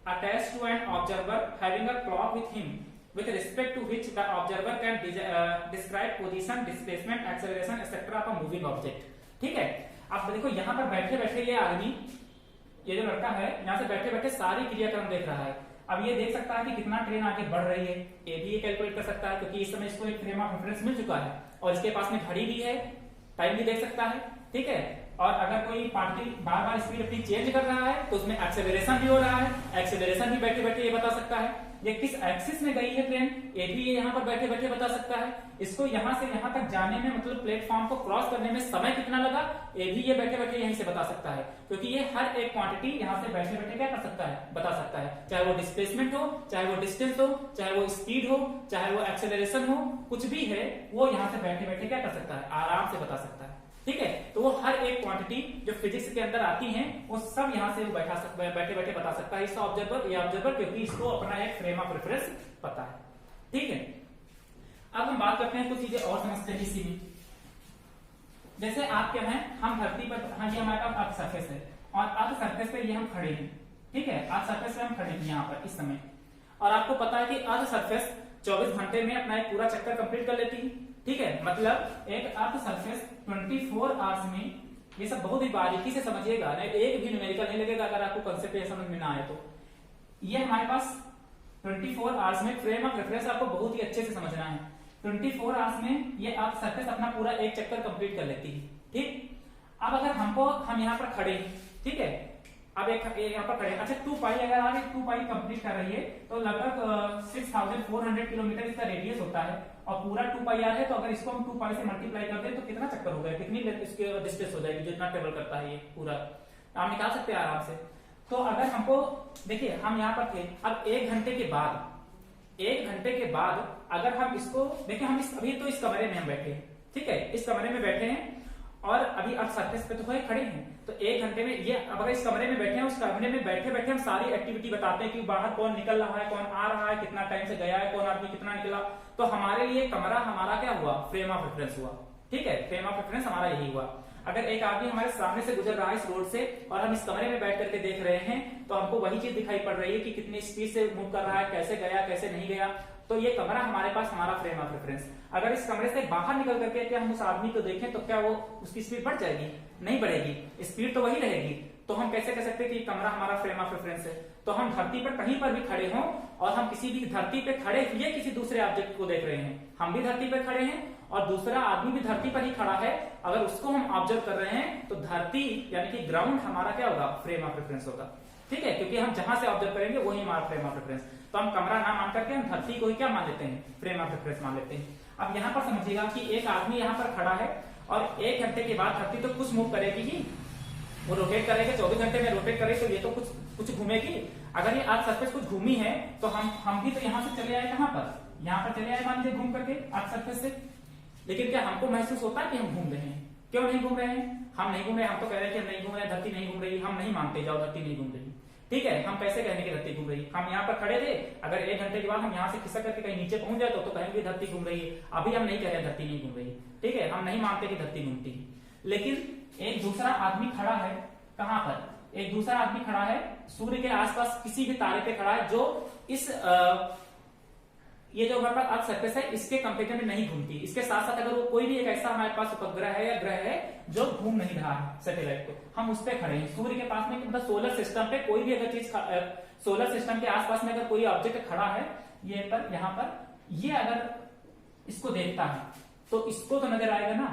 attached to an observer having a clock with him with respect to which the observer can describe position, displacement, acceleration etc. of a moving object, ठीक है। अब देखो यहाँ पर बैठे बैठे ये आदमी, ये जो लड़का है, यहाँ से बैठे बैठे सारी क्रियाक्रम देख रहा है। अब ये देख सकता है कि कितना ट्रेन आगे बढ़ रही है, ये भी ये कैलकुलेट कर सकता है, क्योंकि इस समय इसको एक फ्रेम ऑफ रेफरेंस मिल चुका है, और इसके पास में घड़ी भी है, टाइम भी देख सकता है, ठीक है। और अगर कोई पार्टिकल बार बार स्पीड अपनी चेंज कर रहा है तो उसमें एक्सेलरेशन भी हो रहा है, एक्सेलरेशन भी बैठे बैठे ये बता सकता है। ये किस एक्सिस में गई है ट्रेन, ये भी ये यहाँ पर बैठे बैठे बता सकता है। इसको यहाँ से यहाँ तक जाने में, मतलब प्लेटफॉर्म को क्रॉस करने में समय कितना लगा, ये भी ये बैठे बैठे यहीं से बता सकता है, क्योंकि ये हर एक क्वांटिटी यहाँ से बैठे बैठे क्या कर सकता है, बता सकता है। चाहे वो डिस्प्लेसमेंट हो, चाहे वो डिस्टेंस हो, चाहे वो स्पीड हो, चाहे वो एक्सेलरेशन हो, कुछ भी है वो यहाँ से बैठे बैठे क्या कर सकता है, आराम से बता सकता है। ठीक है। तो वो हर एक क्वांटिटी जो फिजिक्स के अंदर आती हैं वो सब यहाँ से वो बैठे बैठे बता सकता है इसका ऑब्जर्वर, ये ऑब्जर्वर, क्योंकि इसको अपना एक फ्रेम ऑफ रेफरेंस पता है। ठीक है, अब हम बात करते हैं कुछ चीजें और समझते हैं इसी में। जैसे आप क्या है, हम धरती पर, हाँ ये हमारे पास अर्थ सरफेस है और अर्थ सरफेस पे ये हम खड़े हैं। ठीक है, अर्थ सरफेस पे हम खड़े हैं यहाँ पर इस समय, और आपको पता है कि अर्थ सरफेस 24 घंटे में अपना एक पूरा चक्कर कंप्लीट कर लेती है। ठीक है, मतलब एक अर्थ सरफेस 24 आवर्स में, ये सब बहुत ही बारीकी से समझिएगा, एक भी न्यूमेरिकल नहीं लगेगा अगर आपको कंसेप्ट समझ में ना आए तो। ये हमारे पास 24 आवर्स में फ्रेम ऑफ रेफरेंस आपको बहुत ही अच्छे से समझना है। 24 आवर्स में ये अर्थ सरफेस अपना पूरा एक चक्कर कंप्लीट कर लेती है। ठीक, अब अगर हम यहाँ पर खड़े, ठीक है, अब एक यहाँ पर खड़े, अच्छा 2 पाई अगर आप 2 पाई कंप्लीट कर रही है तो लगभग 6400 किलोमीटर इसका रेडियस होता है, और पूरा 2 पाई आर है, तो अगर इसको हम 2 पाई से मल्टीप्लाई कर दें तो कितना चक्कर होगा, कितनी इसके डिस्टेंस हो जाएगी जितना ट्रेवल करता है ये पूरा, आप निकाल सकते हैं आराम से। तो अगर हमको देखिए, हम यहाँ पर थे, अब 1 घंटे के बाद अगर हम इसको देखिए, हम अभी तो इस कमरे में हम बैठे हैं। ठीक है, इस कमरे में बैठे हैं और अभी अर्थ सरफेस पे तो खड़े हैं, तो 1 घंटे में ये, अब अगर इस कमरे में बैठे हैं, उस कमरे में बैठे बैठे हम सारी एक्टिविटी बताते हैं कि बाहर कौन निकल रहा है, कौन आ रहा है, कितना टाइम से गया है, कौन आदमी कितना निकला, तो हमारे लिए कमरा हमारा क्या हुआ, फ्रेम ऑफ रेफरेंस हुआ। ठीक है, फ्रेम ऑफ रेफरेंस हमारा यही हुआ। अगर एक आदमी हमारे सामने से गुजर रहा है इस रोड से और हम इस कमरे में बैठ करके देख रहे हैं, तो हमको वही चीज दिखाई पड़ रही है कि कितनी स्पीड से मूव कर रहा है, कैसे गया कैसे नहीं गया, तो ये कमरा हमारे पास हमारा फ्रेम ऑफ रेफरेंस। अगर इस कमरे से बाहर निकल करके क्या हम उस आदमी को देखें तो क्या वो उसकी स्पीड बढ़ जाएगी, नहीं बढ़ेगी, स्पीड तो वही रहेगी। तो हम कैसे कह सकते हैं कि कमरा हमारा फ्रेम ऑफ रेफरेंस है। तो हम धरती पर कहीं पर भी खड़े हों और हम किसी भी धरती पे खड़े हुए किसी दूसरे ऑब्जेक्ट को देख रहे हैं, हम भी धरती पर खड़े हैं और दूसरा आदमी भी धरती पर ही खड़ा है, अगर उसको हम ऑब्जर्व कर रहे हैं तो धरती यानी कि ग्राउंड हमारा क्या होगा, फ्रेम ऑफ रेफरेंस होगा। ठीक है, क्योंकि हम जहां से ऑब्जर्व करेंगे वही हमारा फ्रेम ऑफ रेफरेंस। तो हम कमरा ना मान करके हम धरती को ही क्या मान लेते हैं, फ्रेम ऑफ रेफरेंस मान लेते हैं। अब यहाँ पर समझिएगा कि एक आदमी यहाँ पर खड़ा है और 1 घंटे के बाद धरती तो कुछ मूव करेगी ही, वो रोटेट करेगा, 24 घंटे में रोटेट करे तो ये तो कुछ घूमेगी। अगर ये अर्थ सरफेस कुछ घूमी है तो हम भी तो यहाँ से चले आए, कहां पर, यहाँ पर चले आए मान लीजिए घूम करके अर्थ सरफेस से। लेकिन क्या हमको महसूस होता है कि हम घूम रहे हैं? क्यों नहीं घूम रहे हैं? हम नहीं घूम रहे, हम तो कह रहे हैं कि हम नहीं घूम रहे, धरती नहीं घूम रही, हम नहीं मानते, जाओ धरती नहीं घूम रही। ठीक है, हम कैसे कहने की धरती घूम रही? हम यहाँ पर खड़े थे, अगर 1 घंटे के बाद हम यहाँ से खिसक करके कहीं नीचे पहुंच जाए तो कहेंगे धरती घूम रही है। अभी हम नहीं कह रहे धरती नहीं घूम रही। ठीक है, हम नहीं मानते कि धरती घूमती है। लेकिन एक दूसरा आदमी खड़ा है, कहां पर, एक दूसरा आदमी खड़ा है सूर्य के आसपास किसी भी तारे पे खड़ा है, जो इस ये जो हमारे पास अर्थ सरफेस है इसके कंपेरिजन में नहीं घूमती। इसके साथ साथ अगर वो कोई भी एक ऐसा हमारे पास उपग्रह है या ग्रह है जो घूम नहीं रहा है सैटेलाइट को, हम उस पे खड़े हैं सूर्य के पास में, मतलब सोलर सिस्टम पे कोई भी अगर चीज, सोलर सिस्टम के आसपास में अगर कोई ऑब्जेक्ट खड़ा है ये पर, यहाँ पर, ये अगर इसको देखता है तो इसको तो नजर आएगा ना,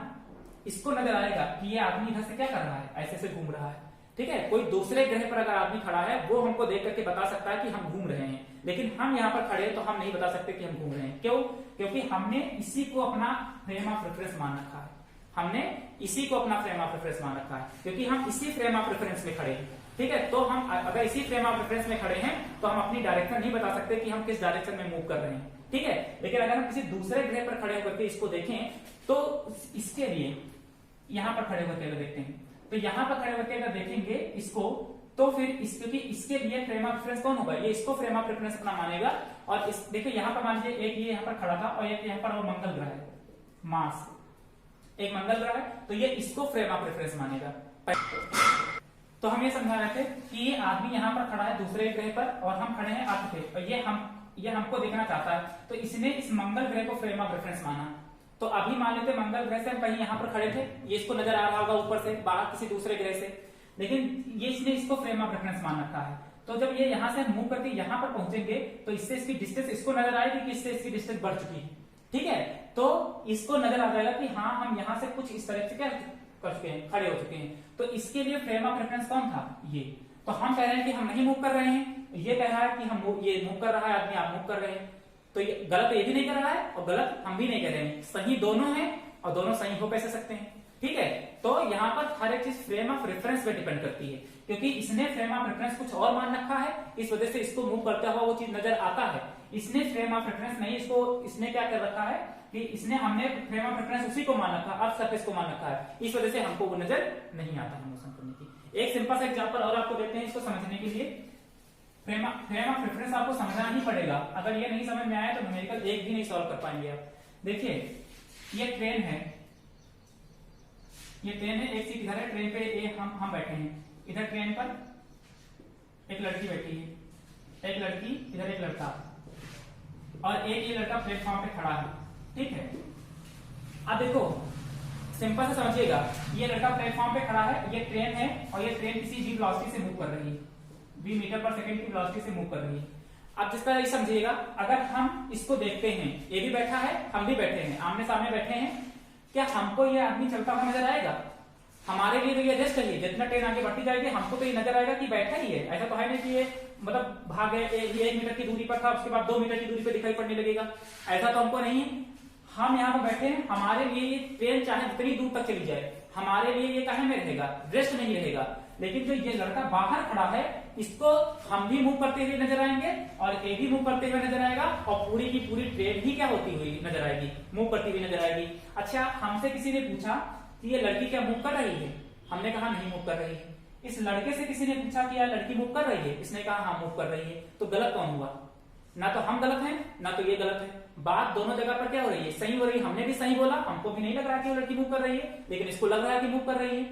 इसको नजर आएगा कि ये आदमी इधर से क्या कर रहा है, ऐसे से घूम रहा है। ठीक है, कोई दूसरे ग्रह पर अगर आदमी खड़ा है वो हमको देख करके बता सकता है कि हम घूम रहे हैं, लेकिन हम यहाँ पर खड़े हैं तो हम नहीं बता सकते कि हम घूम रहे हैं। क्यों? क्योंकि हमने इसी को अपना फ्रेम ऑफ रेफरेंस मान रखा है, हमने इसी को अपना फ्रेम ऑफ रेफरेंस मान रखा है, क्योंकि हम इसी फ्रेम ऑफ रेफरेंस में खड़े हैं। ठीक है, तो हम अगर इसी फ्रेम ऑफ रेफरेंस में खड़े हैं तो हम अपनी डायरेक्शन नहीं बता सकते कि हम किस डायरेक्शन में मूव कर रहे हैं। ठीक है, लेकिन अगर हम किसी दूसरे ग्रह पर खड़े होकर के इसको देखें तो इसके लिए यहाँ पर खड़े होकर के देखते हैं, तो यहाँ पर खड़े होकर अगर देखेंगे इसको तो फिर क्योंकि इसके लिए फ्रेम ऑफ रेफरेंस कौन होगा, ये इसको फ्रेम ऑफ रेफरेंस अपना मानेगा। और इस देखिए यहाँ पर मान लीजिए एक ये यहाँ पर खड़ा था और एक यहाँ पर वो मंगल ग्रह है, मार्स, एक मंगल ग्रह है, तो ये इसको फ्रेम ऑफ रेफरेंस मानेगा। तो हम ये समझा रहे थे कि ये आदमी यहाँ पर खड़ा है दूसरे ग्रह पर और हम खड़े हैं अर्थ पे, और ये हमको देखना चाहता है, तो इसने इस मंगल ग्रह को फ्रेम ऑफ रेफरेंस माना। तो अभी मान लेते मंगल ग्रह से हम कहीं यहाँ पर खड़े थे, ये इसको नजर आ रहा होगा ऊपर से बाहर किसी दूसरे ग्रह से, लेकिन ये इसने इसको फ्रेम ऑफ रेफरेंस मान रखा है। तो जब ये यहाँ से मूव करके यहाँ पर पहुंचेंगे तो इससे इसकी डिस्टेंस इसको नजर आएगी कि इससे इसकी डिस्टेंस बढ़ चुकी है। ठीक है, तो इसको नजर आ जाएगा कि हाँ हम यहाँ से कुछ इस तरह से क्या कर चुके हैं, खड़े हो चुके हैं। तो इसके लिए फ्रेम ऑफ रेफरेंस कौन था, ये। तो हम कह रहे हैं कि हम नहीं मूव कर रहे हैं, ये कह रहा है कि हम ये मूव कर रहा है आदमी, आप मूव कर रहे हैं, तो ये गलत ये भी नहीं कर रहा है और गलत हम भी नहीं कह रहे हैं, सही दोनों है और दोनों सही हो कैसे सकते हैं। ठीक है। तो यहाँ पर हर एक चीज फ्रेम ऑफ रेफरेंस पे डिपेंड करती है, क्योंकि इसने फ्रेम ऑफ रेफरेंस कुछ और मान रखा है, इस वजह से इसको मूव करता हुआ वो चीज नजर आता है। इसने फ्रेम ऑफ रेफरेंस नहीं, इसने क्या कर रखा है कि हमने फ्रेम ऑफ रेफरेंस उसी को मान रखा, अर्थ सरफेस को मान रखा है, इस वजह से हमको वो नजर नहीं आता है मोशन करने की। एक सिंपल सा एग्जांपल और आपको देते हैं इसको समझने के लिए। फ्रेम ऑफ रेफरेंस आपको समझना ही पड़ेगा, अगर ये नहीं समझ में आया तो न्यूमेरिकल एक भी नहीं सॉल्व कर पाएंगे आप। देखिए ये ट्रेन है, ये ट्रेन है, एक सीट इधर है, ट्रेन पे हम बैठे हैं, इधर ट्रेन पर एक लड़की बैठी है, एक लड़की इधर, एक लड़का, और एक ये लड़का प्लेटफॉर्म पे खड़ा है, ठीक है। अब देखो सिंपल से समझिएगा, ये लड़का प्लेटफॉर्म पे खड़ा है, ये ट्रेन है, और ये ट्रेन किसी v वेलोसिटी से मूव कर रही है, v मीटर पर सेकंड की वेलोसिटी से मूव कर रही है। अब जिस तरह समझिएगा, अगर हम इसको देखते हैं, ये भी बैठा है, हम भी बैठे हैं, आमने सामने बैठे हैं, क्या हमको ये आदमी चलता हुआ नजर आएगा? हमारे लिए तो ये रेस्ट है, जितना ट्रेन आगे बढ़ती जाएगी हमको तो ये नजर आएगा कि बैठा ही है। ऐसा तो है नहीं कि ये मतलब भाग गए, ये 1 मीटर की दूरी पर था, उसके बाद 2 मीटर की दूरी पर दिखाई पड़ने लगेगा, ऐसा तो हमको नहीं है। हम यहाँ पर बैठे हैं, हमारे लिए ये ट्रेन चाहे जितनी दूर तक चली जाए, हमारे लिए ये कहीं में रहेगा, रेस्ट नहीं रहेगा। लेकिन जो ये लड़का बाहर खड़ा है, इसको हम भी मूव करते हुए नजर आएंगे और ये भी मूव करते हुए नजर आएगा, और पूरी की पूरी ट्रेन ही क्या होती हुई नजर आएगी, मूव करती हुई नजर आएगी। अच्छा, हमसे किसी ने पूछा कि ये लड़की क्या मूव कर रही है? हमने कहा नहीं मूव कर रही है। इस लड़के से किसी ने पूछा कि यार लड़की मूव कर रही है? इसने कहा हाँ मूव कर रही है। तो गलत कौन हुआ? ना तो हम गलत हैं, ना तो ये गलत है। बात दोनों जगह पर क्या हो रही है? सही हो रही है। हमने भी सही बोला, हमको भी नहीं लग रहा कि वो लड़की मूव कर रही है, लेकिन इसको लग रहा है कि मूव कर रही है।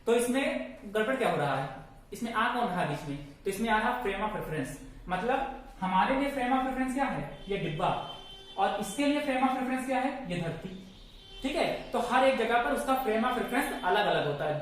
तो इसमें गड़बड़ क्या हो रहा है? इसमें आ कौन रहा है बीच में? तो इसमें आ रहा फ्रेम ऑफ रेफरेंस। मतलब हमारे लिए फ्रेम ऑफ रेफरेंस क्या है? ये डिब्बा, और इसके लिए फ्रेम ऑफ रेफरेंस क्या है? ये धरती। ठीक है, तो हर एक जगह पर उसका फ्रेम ऑफ रेफरेंस अलग अलग होता है।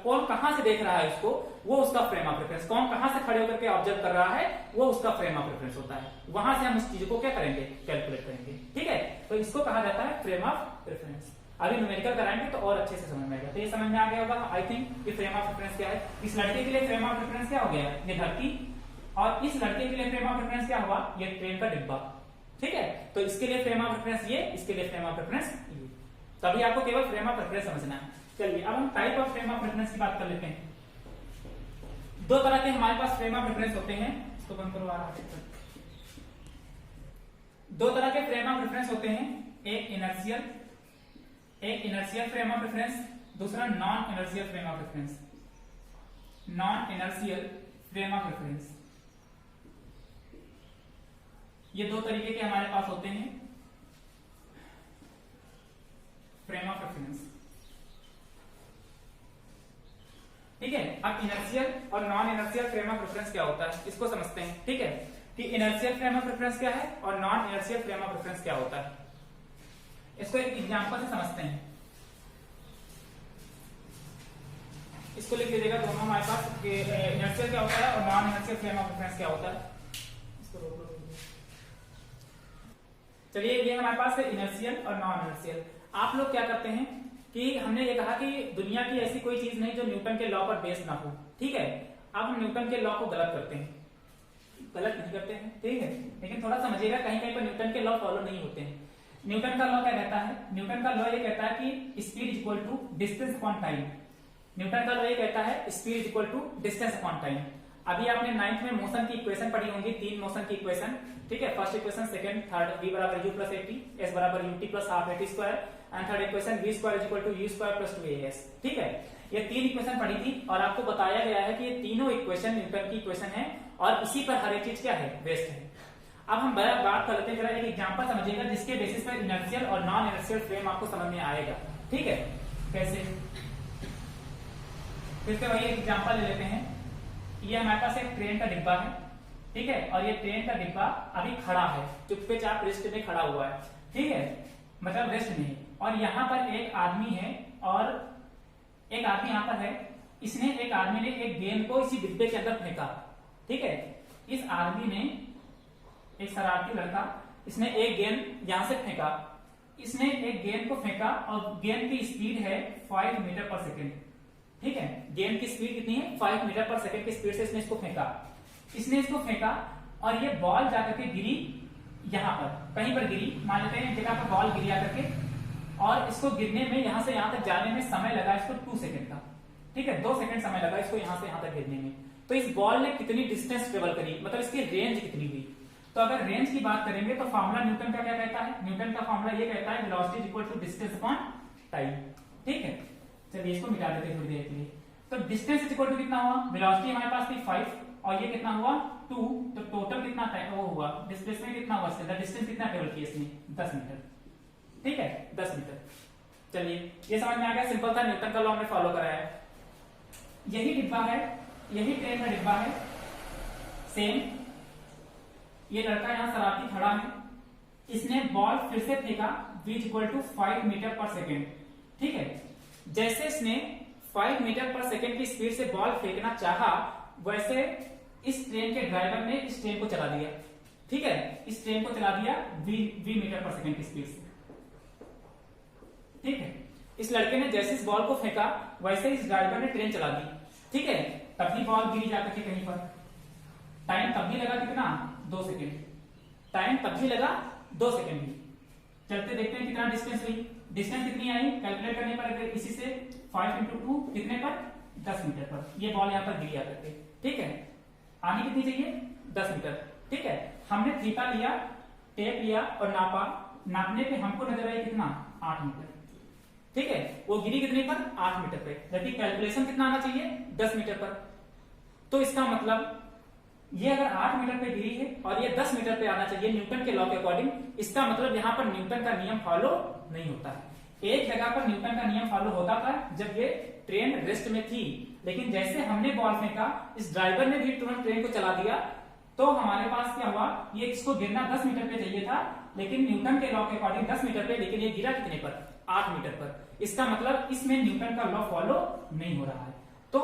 कौन कहां से देख रहा है इसको, वो उसका फ्रेम ऑफ रेफरेंस। कौन कहां से खड़े होकर के ऑब्जर्व कर रहा है, वो उसका फ्रेम ऑफ रेफरेंस होता है। वहां से हम उस चीज को क्या करेंगे? कैलकुलेट करेंगे। ठीक है, तो इसको कहा जाता है फ्रेम ऑफ रेफरेंस। अभी न्यूमेरिकल कराएंगे तो और अच्छे से समझ में आएगा। तो ये समझ में आ गया होगा आई थिंक कि फ्रेम ऑफ रेफरेंस क्या है। इस लड़के के लिए फ्रेम ऑफ रेफरेंस क्या हो गया? ये धरती। और इस लड़के के लिए फ्रेम ऑफ रेफरेंस क्या हुआ? ये ट्रेन का डिब्बा। ठीक है, तो इसके लिए फ्रेम ऑफ रेफरेंस ये, इसके लिए फ्रेम ऑफ रेफरेंस ये। तभी आपको केवल फ्रेम ऑफ रेफरेंस समझना है। चलिए अब हम type of frame of reference की बात कर लेते हैं। दो तरह के हमारे पास फ्रेम ऑफ रेफरेंस होते हैं। इसको बंद करो। दो तरह के फ्रेम ऑफ रेफरेंस होते हैं, एक इनर्शियल फ्रेम ऑफ रेफरेंस, दूसरा non inertial frame of reference. Non inertial frame of reference, ये दो तरीके के हमारे पास होते हैं फ्रेम ऑफ रेफरेंस। ठीक है, अब इनर्शियल और non inertial frame of reference क्या होता है इसको समझते हैं। ठीक है, कि इनर्शियल फ्रेम ऑफ रेफरेंस क्या है और non inertial frame of reference क्या होता है, इसको एक एग्जांपल से समझते हैं। इसको लिख लीजिएगा दोनों हमारे पास कि इनर्शियल क्या होता है और non inertial frame of reference क्या होता है। इसको रोक लो। चलिए, ये हमारे पास है इनर्शियल और नॉन इनर्शियल। आप लोग क्या करते हैं कि हमने ये कहा कि दुनिया की ऐसी कोई चीज नहीं जो न्यूटन के लॉ पर बेस्ड ना हो। ठीक है, अब हम न्यूटन के लॉ को गलत करते हैं, गलत नहीं करते हैं। ठीक है, लेकिन थोड़ा समझिएगा, कहीं कहीं पर न्यूटन के लॉ फॉलो नहीं होते हैं। न्यूटन का लॉ क्या कहता है? न्यूटन का लॉ ये कहता है कि speed equal to distance upon time. Newton का लॉ ये कहता है speed equal to distance upon time. अभी आपने 9th में मोशन की इक्वेशन पढ़ी होंगी, 3 मोशन की इक्वेशन। ठीक है, first equation, second, third, v बराबर u प्लस 80, s बराबर ut plus half 80 square, and third equation v square equal to u square plus 2as। ठीक है, ये 3 इक्वेशन पढ़ी थी और आपको बताया गया है कि ये तीनों इक्वेशन न्यूटन की इक्वेशन है और इसी पर हर एक चीज क्या है? बेस्ड है। अब हम बात कर लेते हैं, जरा एक एग्जांपल समझिएगा जिसके बेसिस पर इनर्शियल और नॉन इनर्शियल फ्रेम आपको समझ में आएगा। ठीक है, कैसे? फिर से वही एग्जांपल ले लेते हैं। ये हमारे पास एक ट्रेन का डिब्बा है। ठीक है, और ये ट्रेन का डिब्बा अभी खड़ा है, चुपचाप रेस्ट में खड़ा हुआ है। ठीक है, मतलब रेस्ट में। और यहाँ पर एक आदमी है और एक आदमी यहाँ पर है। एक आदमी ने एक गेंद को इसी डिब्बे के अंदर फेंका। ठीक है, इस आदमी ने, एक शरारती लड़का, इसने एक गेंद यहां से फेंका। इसने एक गेंद को फेंका और गेंद की स्पीड है 5 मीटर पर सेकेंड। ठीक है, गेंद की स्पीड कितनी है? 5 मीटर पर सेकेंड की स्पीड से इसने इसको फेंका। इसने इसको फेंका और ये बॉल जाकर के गिरी, यहां पर कहीं पर गिरी, मान लेते हैं जगह पर बॉल गिरी आकर के, और इसको गिरने में यहां से यहां तक जाने में समय लगा इसको 2 सेकंड का, ठीक है, 2 सेकंड समय लगा इसको यहां से यहां तक गिरने में। तो इस बॉल ने कितनी डिस्टेंस ट्रेवल करी, मतलब इसकी रेंज कितनी हुई। तो अगर रेंज की बात करेंगे तो फार्मूला न्यूटन का क्या कहता है, न्यूटन का फार्मूला ये कहता है velocity is equal to distance upon time, ठीक है। चलिए इसको मिटा देते हैं थोड़ी देर के लिए। तो डिस्टेंस इज इक्वल टू कितना हुआ, वेलोसिटी हमारे पास थी 5 और ये कितना हुआ 2, तो टोटल कितना टाइम वो हुआ, डिस्प्लेसमेंट कितना हुआ, डिस्टेंस कितना ट्रेवल किया इसने 10 मीटर, ठीक है 10 मीटर। चलिए ये समझ में आ गया, सिंपल था, न्यूटन का लॉ हमने फॉलो कराया है। यही डिब्बा है, यही ट्रेन का डिब्बा है सेम। ये लड़का यहां शरारती खड़ा है, इसने बॉल फिर से फेंका v इक्वल टू 5 मीटर पर सेकेंड, ठीक है। जैसे इसने 5 मीटर पर सेकेंड की स्पीड से बॉल फेंकना चाहा, वैसे इस ट्रेन के ड्राइवर ने इस ट्रेन को चला दिया, ठीक है, इस ट्रेन को चला दिया v मीटर पर सेकेंड की स्पीड से, ठीक है। इस लड़के ने जैसे इस बॉल को फेंका वैसे इस ड्राइवर ने ट्रेन चला दी, ठीक है। तभी बॉल गिरी जाकर के कहीं पर, टाइम तब भी लगा कितना 2 सेकेंड, टाइम तब भी लगा 2 सेकेंड ही। चलते देखते हैं कितना डिस्टेंस हुई, डिस्टेंस कितनी आई कैलकुलेट करने पर इसी से 5 इंटू 2 कितने पर 10 मीटर पर ये बॉल यहाँ पर गिरी आकर के, ठीक है। आनी कितनी चाहिए 10 मीटर, ठीक है। हमने थीटा लिया, टेप लिया और नापा, नापने पे हमको नजर आई कितना 8 मीटर, ठीक है। वो गिरी कितने पर 8 मीटर पे, जबकि कैलकुलेशन कितना आना चाहिए 10 मीटर पर। तो इसका मतलब ये अगर 8 मीटर पे गिरी है और ये 10 मीटर पे आना चाहिए न्यूटन के लॉ के अकॉर्डिंग, इसका मतलब यहाँ पर न्यूटन का नियम फॉलो नहीं होता है। एक जगह पर न्यूटन का नियम फॉलो होता था जब ये ट्रेन रेस्ट में थी, लेकिन जैसे हमने बॉल फेंका इस ड्राइवर ने भी तुरंत ट्रेन को चला दिया, तो हमारे पास क्या हुआ, ये इसको गिरना 10 मीटर पे चाहिए था, लेकिन न्यूटन के लॉ के अकॉर्डिंग 10 मीटर पे, लेकिन ये गिरा कितने पर 8 मीटर पर। इसका मतलब इसमें न्यूटन का लॉ फॉलो नहीं हो रहा है। तो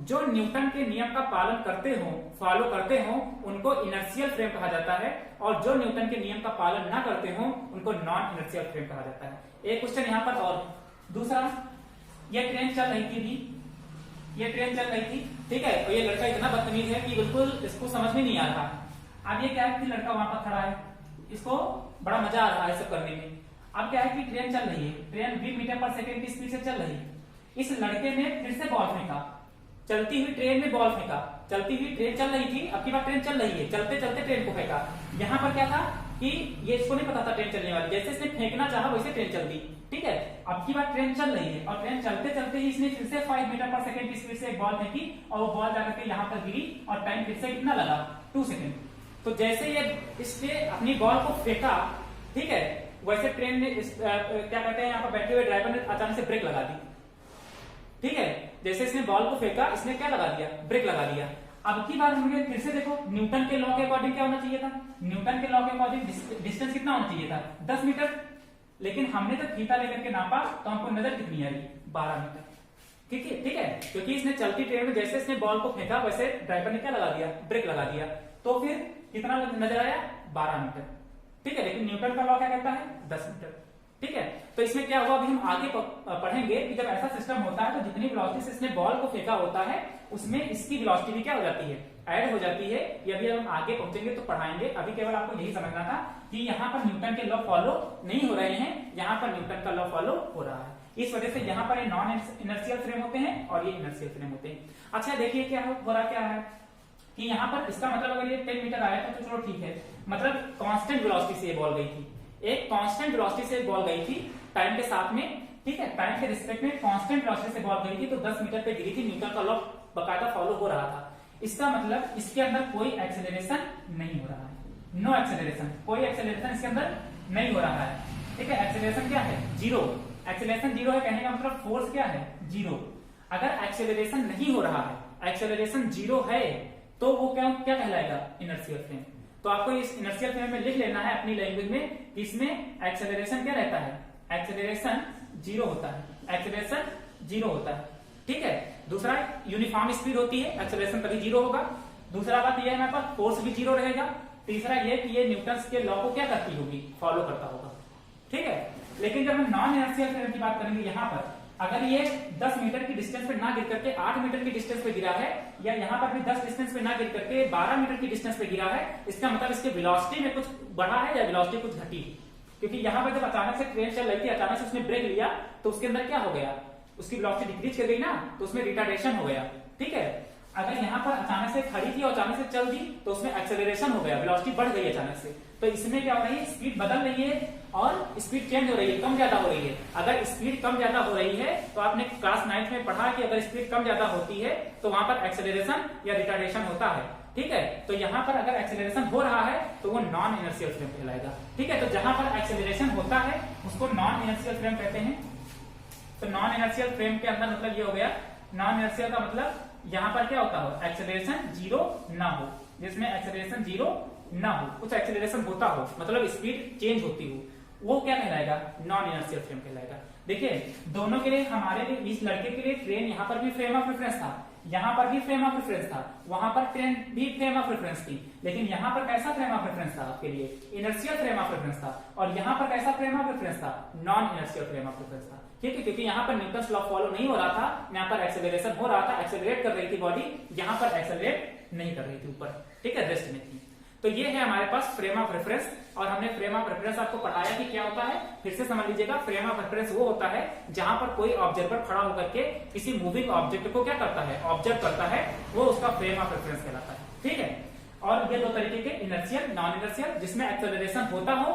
जो न्यूटन के नियम का पालन करते हो, फॉलो करते हो, उनको इनर्शियल फ्रेम कहा जाता है, और जो न्यूटन के नियम का पालन ना करते हो उनको नॉन इनर्शियल फ्रेम कहा जाता है। एक क्वेश्चन यहाँ पर और दूसरा, ये ट्रेन चल रही थी, ये ट्रेन चल रही थी, ठीक है, और ये लड़का इतना बदतमीज है कि बिल्कुल इसको समझ में नहीं आ रहा। अब ये क्या है कि लड़का वहां पर खड़ा है, इसको बड़ा मजा आ रहा है सब करने में। अब क्या है कि ट्रेन चल रही है, ट्रेन 20 मीटर पर सेकेंड की स्पीड से चल रही है। इस लड़के ने फिर से बॉल फेंका, चलती हुई ट्रेन में बॉल फेंका, चलती हुई ट्रेन चल रही थी, अब की बार ट्रेन चल रही है, चलते चलते ट्रेन को फेंका। यहाँ पर क्या था कि ये इसको नहीं पता था ट्रेन चलने वाली, जैसे इसने फेंकना चाहा वैसे ट्रेन चल दी, ठीक है। अब की बार ट्रेन चल रही है और ट्रेन चलते चलते ही इसने फिर से 5 मीटर पर सेकेंड की स्पीड से एक बॉल फेंकी और वो बॉल जाकर के यहाँ पर गिरी और टाइम फिर से कितना लगा 2 सेकेंड। तो जैसे ये इसने अपनी बॉल को फेंका, ठीक है, वैसे ट्रेन ने क्या कहते हैं यहाँ पर बैठे हुए ड्राइवर ने अचानक से ब्रेक लगा दी, ठीक है। जैसे इसने बॉल को फेंका इसने क्या लगा दिया, ब्रेक लगा दिया। अब की बार मुझे फिर से देखो, न्यूटन के लॉ के अकॉर्डिंग क्या होना चाहिए था, न्यूटन के लॉ के अकॉर्डिंग डिस्टेंस कितना होना चाहिए था 10 मीटर, लेकिन हमने तो थीटा लेकर के नापा तो हमको नजर कितनी आई 12 मीटर, ठीक है, ठीक है। क्योंकि इसने चलती ट्रेन में जैसे इसने बॉल को फेंका वैसे ड्राइवर ने क्या लगा दिया, ब्रेक लगा दिया, तो फिर कितना नजर आया 12 मीटर, ठीक है। लेकिन न्यूटन का लॉ क्या कहता है 10 मीटर, ठीक है। तो इसमें क्या हुआ, अभी हम आगे पढ़ेंगे कि जब ऐसा सिस्टम होता है तो जितनी वेलोसिटी से इसने बॉल को फेंका होता है उसमें इसकी वेलोसिटी भी क्या हो जाती है, ऐड हो जाती है। ये अभी हम आगे पहुंचेंगे तो पढ़ाएंगे, अभी केवल आपको यही समझना था कि यहाँ पर न्यूटन के लॉ फॉलो नहीं हो रहे हैं, यहाँ पर न्यूटन का लॉ फॉलो हो रहा है। इस वजह से यहाँ पर नॉन इनर्शियल फ्रेम होते हैं और ये इनर्शियल फ्रेम होते हैं। अच्छा देखिए क्या हो रहा क्या है कि यहाँ पर इसका मतलब अगर ये 10 मीटर आया तो चलो ठीक है, मतलब कांस्टेंट वेलोसिटी से ये बॉल गई थी, एक कांस्टेंट वेलोसिटी से बॉल गई थी टाइम के साथ में, ठीक है, टाइम के रिस्पेक्ट में कांस्टेंट वेलोसिटी से बॉल गई थी, तो 10 मीटर पे गिरी थी, न्यूटन का लॉ बकायदा फॉलो हो रहा था। इसका मतलब इसके अंदर कोई एक्सेलरेशन नहीं हो रहा है, नो एक्सेलरेशन, कोई एक्सेलरेशन इसके अंदर नहीं हो रहा है, ठीक है। एक्सेलरेशन क्या है, जीरो, एक्सेलरेशन जीरो है, कहने का मतलब फोर्स क्या है, जीरो। अगर एक्सेलरेशन नहीं हो रहा है, एक्सेलरेशन जीरो है, तो वो क्या क्या कहलाएगा, इनर्शियल फ्रेम। तो आपको इस इनर्शियल फ्रेम में लिख लेना है अपनी लैंग्वेज में, इसमें एक्सेलरेशन क्या रहता है, एक्सेलरेशन जीरो होता है, एक्सेलरेशन जीरो होता है, ठीक है। दूसरा यूनिफॉर्म स्पीड होती है, एक्सेलरेशन कभी जीरो होगा। दूसरा बात यह है हमारे पास फोर्स भी जीरो रहेगा। तीसरा ये कि ये न्यूटन के लॉ को क्या करती होगी, फॉलो करता होगा, ठीक है। लेकिन जब हम नॉन इनर्शियल फ्रेम की बात करेंगे, यहाँ पर अगर ये 10 मीटर की डिस्टेंस पे ना गिर करके 8 मीटर की डिस्टेंस पे गिरा है, या यहाँ पर भी 10 डिस्टेंस पे ना गिर करके 12 मीटर की डिस्टेंस पे गिरा है, इसका मतलब इसके वेलोसिटी में कुछ बढ़ा है या वेलोसिटी कुछ घटी, क्योंकि यहाँ पर जब अचानक से ट्रेन चल रही थी, अचानक से उसने ब्रेक लिया तो उसके अंदर क्या हो गया, उसकी वेलोसिटी डिक्रीज कर गई ना, तो उसमें रिटार्डेशन हो गया। ठीक है, अगर यहाँ पर अचानक से खड़ी थी और अचानक से चल दी तो उसमें एक्सेलरेशन हो गया, वेलोसिटी बढ़ गई अचानक से। तो इसमें क्या हो रही है, स्पीड बदल रही है और स्पीड चेंज हो रही है, कम ज्यादा हो रही है। अगर स्पीड कम ज्यादा हो रही है तो आपने क्लास 9th में पढ़ा कि अगर स्पीड कम ज्यादा होती है तो वहां पर एक्सेलरेशन या रिटार्डेशन होता है। ठीक है, तो यहाँ पर अगर एक्सेलरेशन हो रहा है तो वो नॉन इनर्शियल फ्रेम कहलाएगा। ठीक है, तो जहां पर एक्सेलरेशन होता है उसको नॉन इनर्शियल फ्रेम कहते हैं। तो नॉन इनर्शियल फ्रेम के अंदर मतलब ये हो गया, नॉन इनर्शियल का मतलब यहाँ पर क्या होता हो, एक्सेलरेशन जीरो ना हो, जिसमें एक्सेलरेशन जीरो ना हो, कुछ एक्सेलरेशन होता हो, मतलब स्पीड चेंज होती हो, वो क्या कहलाएगा, नॉन इनर्शियल फ्रेम कहलाएगा। देखिए दोनों के लिए, हमारे लिए, इस लड़के के लिए ट्रेन यहाँ पर भी फ्रेम ऑफ रेफरेंस था, यहाँ पर भी फ्रेम ऑफ रेफरेंस था, वहां पर ट्रेन भी फ्रेम ऑफ रेफरेंस थी, लेकिन यहाँ पर कैसा फ्रेम ऑफ रेफरेंस था आपके लिए, इनर्शियल फ्रेम ऑफ रेफरेंस था, और यहाँ पर कैसा फ्रेम ऑफ रेफरेंस था, non inertial frame of reference था। ठीक है, क्योंकि यहाँ पर न्यूटन्स लॉ फॉलो नहीं हो रहा था, यहाँ पर एक्सेलरेशन हो रहा था, एक्सेलरेट कर रही थी बॉडी, यहाँ पर एक्सेलरेट नहीं कर रही थी ऊपर। ठीक है, रेस्ट में थी। तो ये है हमारे पास फ्रेम ऑफ रेफरेंस, और हमने फ्रेम ऑफ रेफरेंस आपको पढ़ाया कि क्या होता है, फिर से समझ लीजिएगा। फ्रेम ऑफ रेफरेंस वो होता है जहां पर कोई ऑब्जर्वर खड़ा होकर के किसी मूविंग ऑब्जेक्ट को क्या करता है, ऑब्जर्व करता है, वो उसका फ्रेम ऑफ रेफरेंस कहलाता है। ठीक है, और ये दो तरीके के, इनर्शियल, नॉन इनर्शियल, जिसमें एक्सेलरेशन होता हो,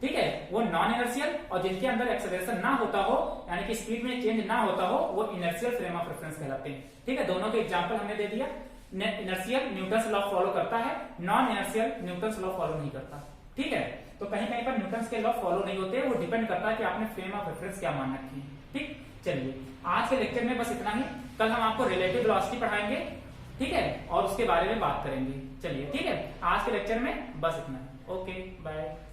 ठीक है, वो नॉन इनर्शियल, और जिनके अंदर एक्सेलरेशन ना होता हो, यानी कि स्पीड में चेंज ना होता हो, वो इनर्शियल फ्रेम ऑफ रेफरेंस कहलाते हैं। ठीक है, दोनों के एग्जांपल हमने दे दिया। इनर्शियल न्यूटन्स लॉ फॉलो करता है, non inertial Newton's law follow नहीं करता। ठीक है, तो कहीं कहीं पर न्यूटन्स के लॉ फॉलो नहीं होते, वो डिपेंड करता है कि आपने फ्रेम ऑफ रेफरेंस क्या मान रखी है। ठीक, चलिए आज के लेक्चर में बस इतना ही। कल हम आपको रिलेटिव वेलोसिटी पढ़ाएंगे, ठीक है, और उसके बारे में बात करेंगे। चलिए ठीक है, आज के लेक्चर में बस इतना ही। Okay, bye.